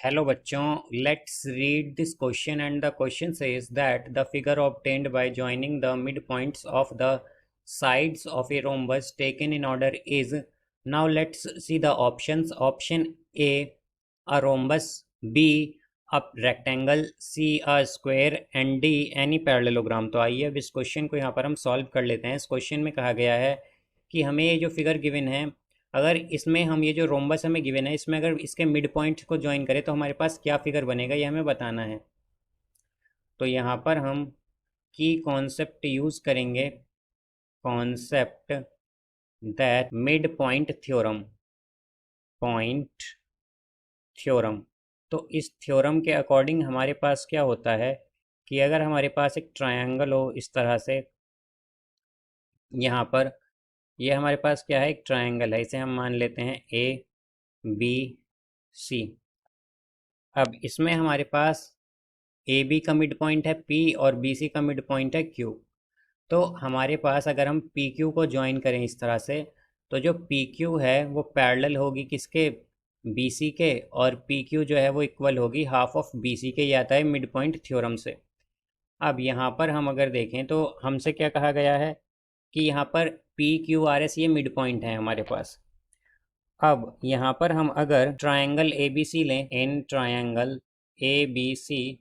Hello बच्चों, let's read this question and the question says that the figure obtained by joining the midpoints of the sides of a rhombus taken in order is. Now let's see the options. Option A rhombus, B a rectangle, C a square and D any parallelogram। तो आइए अब इस question को यहाँ पर हम solve कर लेते हैं। इस क्वेश्चन में कहा गया है कि हमें ये जो फिगर गिवन है, अगर इसमें हम ये जो रोम्बस हमें गिवन है इसमें अगर इसके मिड पॉइंट को ज्वाइन करें तो हमारे पास क्या फिगर बनेगा, ये हमें बताना है। तो यहाँ पर हम की कॉन्सेप्ट यूज़ करेंगे, concept that mid point theorem, point theorem. तो इस थ्योरम के अकॉर्डिंग हमारे पास क्या होता है कि अगर हमारे पास एक ट्रायंगल हो इस तरह से, यहाँ पर ये हमारे पास क्या है, एक ट्रायंगल है, इसे हम मान लेते हैं ए बी सी। अब इसमें हमारे पास ए बी का मिड पॉइंट है पी और बी सी का मिड पॉइंट है क्यू। तो हमारे पास अगर हम पी क्यू को ज्वाइन करें इस तरह से, तो जो पी क्यू है वो पैरेलल होगी किसके, बी सी के, और पी क्यू जो है वो इक्वल होगी हाफ ऑफ बी सी के। ये आता है मिड पॉइंट थ्योरम से। अब यहाँ पर हम अगर देखें तो हमसे क्या कहा गया है कि यहाँ पर पी क्यू आर एस ये मिड पॉइंट है हमारे पास। अब यहाँ पर हम अगर ट्रायंगल ए बी सी लें, in triangle A B C,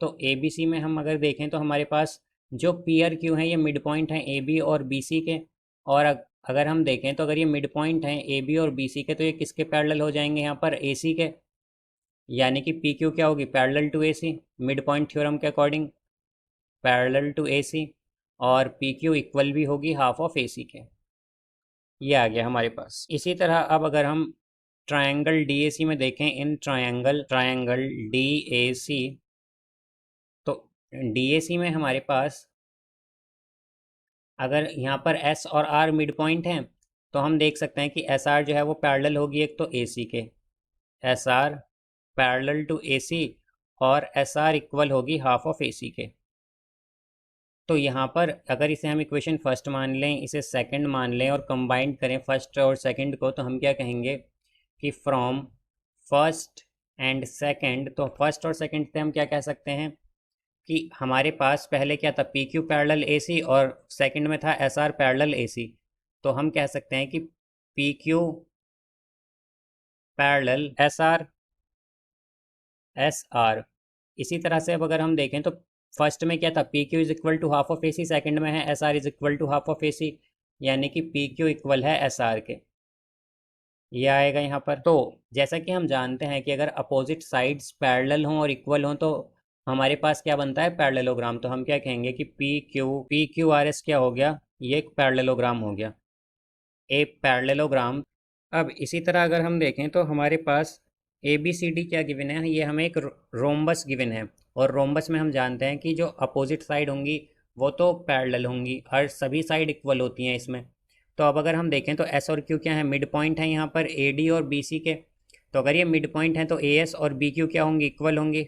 तो ए बी सी में हम अगर देखें तो हमारे पास जो पी आर क्यू हैं ये मिड पॉइंट हैं ए बी और बी सी के। और अगर हम देखें तो अगर ये मिड पॉइंट हैं ए बी और बी सी के, तो ये किसके पैरेलल हो जाएंगे, यहाँ पर ए सी के। यानी कि पी क्यू क्या होगी, parallel to A C, mid point theorem के according parallel to A C, और पी क्यू इक्वल भी होगी हाफ ऑफ ए सी के। ये आ गया हमारे पास। इसी तरह अब अगर हम ट्रायंगल डी ए सी में देखें, इन ट्रायंगल डी ए सी, तो डी ए सी में हमारे पास अगर यहाँ पर एस और आर मिड पॉइंट हैं, तो हम देख सकते हैं कि एस आर जो है वो पैरेलल होगी एक तो ए सी के, S R parallel to A C, और एस आर इक्वल होगी हाफ ऑफ ए सी के। तो यहाँ पर अगर इसे हम इक्वेशन फर्स्ट मान लें, इसे सेकंड मान लें और कंबाइन करें फर्स्ट और सेकंड को, तो हम क्या कहेंगे कि फ्रॉम फर्स्ट एंड सेकंड, तो फर्स्ट और सेकंड से हम क्या कह सकते हैं कि हमारे पास पहले क्या था, पी क्यू पैरेलल ए सी, और सेकंड में था एस आर पैरेलल ए सी। तो हम कह सकते हैं कि P Q parallel S R. इसी तरह से अब अगर हम देखें तो फर्स्ट में क्या था, P Q is equal to half of A C, second में है S R is equal to half of A C, यानी कि पी क्यू इक्वल है एस आर के। ये आएगा यहाँ पर। तो जैसा कि हम जानते हैं कि अगर अपोजिट साइड्स पैरेलल हों और इक्वल हों तो हमारे पास क्या बनता है, पैरेललोग्राम। तो हम क्या कहेंगे कि पी क्यू आर एस क्या हो गया, ये एक पैरेललोग्राम हो गया, ए पैरेललोग्राम। अब इसी तरह अगर हम देखें तो हमारे पास ए बी सी डी क्या गिवन है, ये हमें एक रोम्बस गिवन है, और रोम्बस में हम जानते हैं कि जो अपोजिट साइड होंगी वो तो पैरेलल होंगी और सभी साइड इक्वल होती हैं इसमें। तो अब अगर हम देखें तो एस और क्यू क्या है, मिड पॉइंट है यहाँ पर ए डी और बी सी के। तो अगर ये मिड पॉइंट हैं तो ए एस और बी क्यू क्या होंगी, इक्वल होंगी।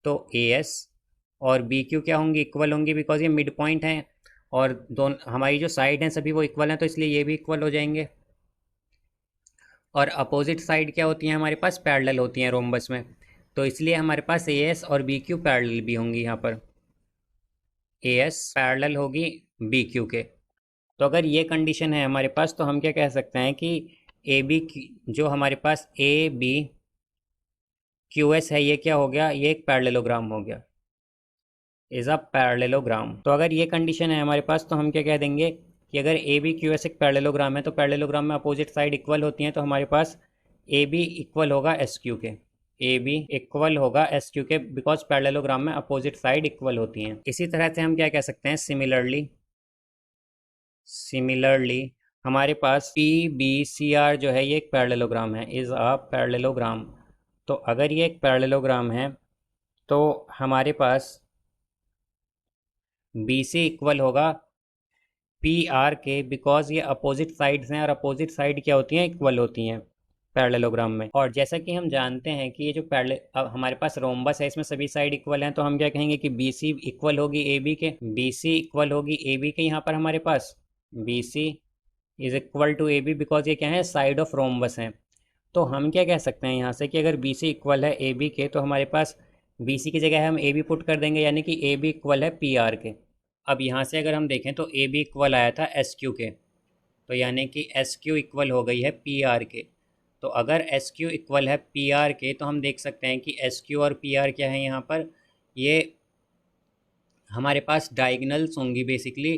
तो ए एस और बी क्यू क्या होंगी, इक्वल होंगी, बिकॉज ये मिड पॉइंट हैं और दोनों हमारी जो साइड हैं सभी वो इक्वल हैं, तो इसलिए ये भी इक्वल हो जाएंगे। और अपोजिट साइड क्या होती हैं, हमारे पास पैरेलल होती हैं रोम्बस में, तो इसलिए हमारे पास ए एस और बी क्यू पैरेलल भी होंगी। यहाँ पर ए एस पैरेलल होगी बी क्यू के। तो अगर ये कंडीशन है हमारे पास, तो हम क्या कह सकते हैं कि ए बी जो हमारे पास ए बी क्यू एस है, ये क्या हो गया, ये एक पैरेललोग्राम हो गया, इज़ अ पैरेललोग्राम। तो अगर ये कंडीशन है हमारे पास, तो हम क्या कह देंगे कि अगर ए बी क्यू एस एक पैरेललोग्राम है, तो पैरेललोग्राम में अपोजिट साइड इक्वल होती हैं, तो हमारे पास ए बी इक्वल होगा एस क्यू के, ए बी इक्वल होगा एस क्यू के, बिकॉज पैरेललोग्राम में अपोजिट साइड इक्वल होती हैं। इसी तरह से हम क्या कह सकते हैं, सिमिलरली हमारे पास पी बी सी आर जो है ये एक पैरेललोग्राम है, इज़ अ पैरेललोग्राम। तो अगर ये एक पैरेललोग्राम है तो हमारे पास बी सी इक्वल होगा पी आर के, बिकॉज ये अपोजिट साइड्स हैं और अपोजिट साइड क्या होती हैं, इक्वल होती हैं पैरेललोग्राम में। और जैसा कि हम जानते हैं कि ये जो अब हमारे पास रोम्बस है इसमें सभी साइड इक्वल हैं, तो हम क्या कहेंगे कि बी सी इक्वल होगी ए बी के, बी सी इक्वल होगी ए बी के। यहाँ पर हमारे पास B C is equal to A B, because ये क्या है, साइड ऑफ रोम्बस हैं। तो हम क्या कह सकते हैं यहाँ से कि अगर बी सी इक्वल है ए बी के, तो हमारे पास बी सी की जगह हम ए बी पुट कर देंगे, यानी कि ए बी इक्वल है पी आर के। अब यहाँ से अगर हम देखें तो ए बी इक्वल आया था एस क्यू के, तो यानी कि एस क्यू इक्वल हो गई है पी आर के। तो अगर एस क्यू इक्वल है पी आर के, तो हम देख सकते हैं कि एस क्यू और पी आर क्या है यहाँ पर, ये हमारे पास डायगनल्स होंगी basically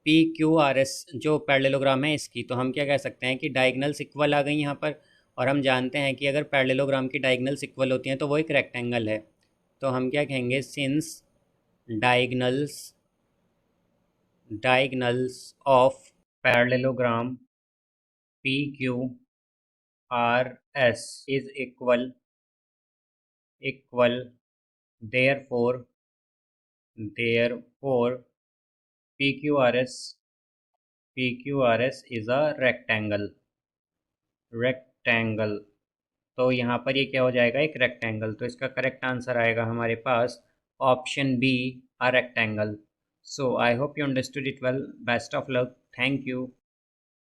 P Q R S जो पैरेललोग्राम है इसकी। तो हम क्या कह सकते हैं कि डायगनल्स इक्वल आ गई यहाँ पर, और हम जानते हैं कि अगर पैरेललोग्राम की डायगनल्स इक्वल होती हैं तो वो एक रेक्टेंगल है। तो हम क्या कहेंगे, since diagonals diagonals of parallelogram P Q R S is equal therefore PQRS is a rectangle। तो यहाँ पर ये क्या हो जाएगा, एक रेक्टेंगल। तो इसका करेक्ट आंसर आएगा हमारे पास option B, a rectangle. So I hope you understood it well. Best of luck. Thank you.